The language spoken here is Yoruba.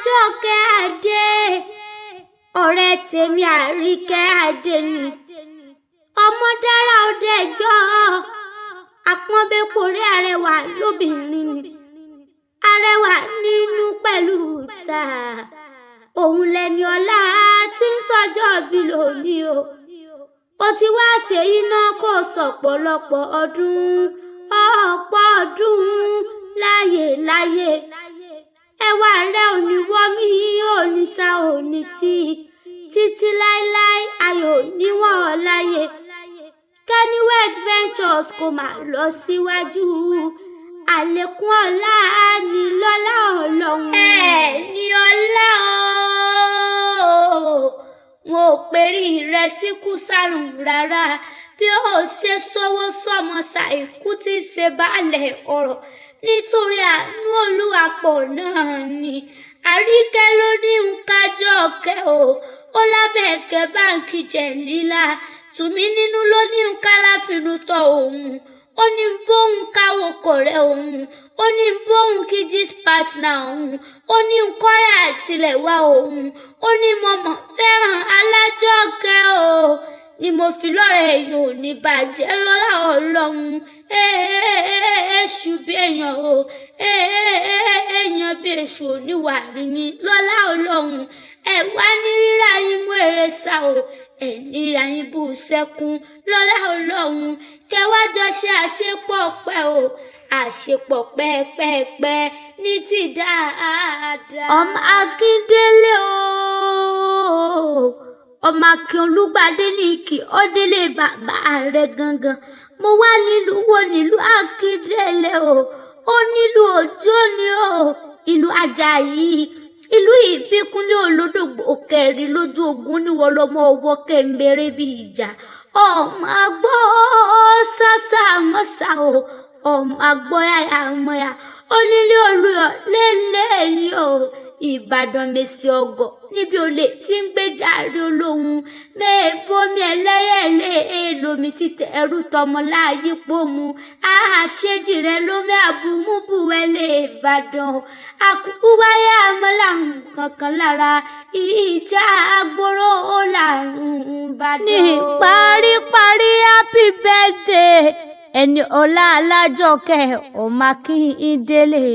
Àjọkẹ́ Adé ọ̀rẹ́ tèmi Àríkẹ́ Adé ni ọmọ dára ọdẹjọ́ àpọ́nbẹ́pọ̀rẹ́ arẹwà lóbìnrin ni arẹwà nínú pẹ̀lú ta òun lẹni ọlá tí ń sọjọ́ bí lónìí ó ti wá ṣèyí náà kó sọ̀pọ̀lọpọ̀ ọdún ọ̀pọ̀ ọdún láyé ẹwà rẹ ò ní wọ́ mí ò ní sá ò ní títí láéláé ayọ̀ níwọ̀n láyé Kennyweth Ventures kò máa lọ síwájú àlékún ọlá ní lọ́lá Ọlọ́run ní ọlá wọn ò pérí rẹ síkú sárùn rárá bí ó ṣe sówó sọmọ ṣàìkú tí ṣe baálẹ̀ ọ̀rọ̀ nítorí àánú Olúwapọ̀ náà ni Àríkẹ́ ló ní ń kájọkẹ́ ó lábẹ́ẹ̀kẹ́ báǹkì Jẹ̀lílà tùmí nínú ló ní ń kálàfínú tọ òun ó ní bóun káwọ́ kọ̀rẹ́ òun ó ní bóun kí gist partner òun ó ní kọ́rẹ́ àtìlẹ́wà òun ó ní mọ̀mọ́ fẹ́ràn Alájọkẹ́ ni mo fi lọ́rẹ̀ èèyàn ò ní bàjẹ́ lọ́lá Ọlọ́run èṣù bí èèyàn èèyàn bí èṣù oníwà ríyìn lọ́lá Ọlọ́run ẹ wá ní rírà yín mú èrè sá ẹ ní rírà yín bú sẹ́kún lọ́lá Ọlọ́run kẹwàá ṣe àṣepọ̀ pẹ́ àṣepọ̀ pẹ́ẹ́pẹ́ẹ́pẹ́ ní ti dáadáa. ọmọ Akíndélé ọmọ Akin Olúgbadé ní kí ó délé bàbá rẹ̀ gangan mo wá nílùú wo nílùú Akíndélé ó nílùú Òjó ni ìlú Àjàyí ìlú Ìbíkúnlé Olódògbò kẹrin lójú ogun níwọ lọmọ ọwọ́ kẹmbẹrẹ bí ìjà ọmọ àgbọ̀ sásà mọ́sà ọmọ àgbọ̀ yàyà mọ́yà onílé Olúyọ̀ lélẹ́yìn Ìbàdàn Mèsì ọgọ níbi olè tí ń gbéjàre olóhùn mẹ́ẹ̀bọ́mi ẹlẹ́yẹlé èlòmí títẹ ẹrú tọmọ láàyè pòmù àṣejì rẹ lómi àbúmúbúwẹ́lẹ̀ Ìbàdàn àkúkú wáyé àmọ́là kankan lára ìjà àgbòrò làrùn Ìbàdàn. ní paríparí happy birthday ẹni ọlá Alájọkẹ́ ọmọ Akíndélé.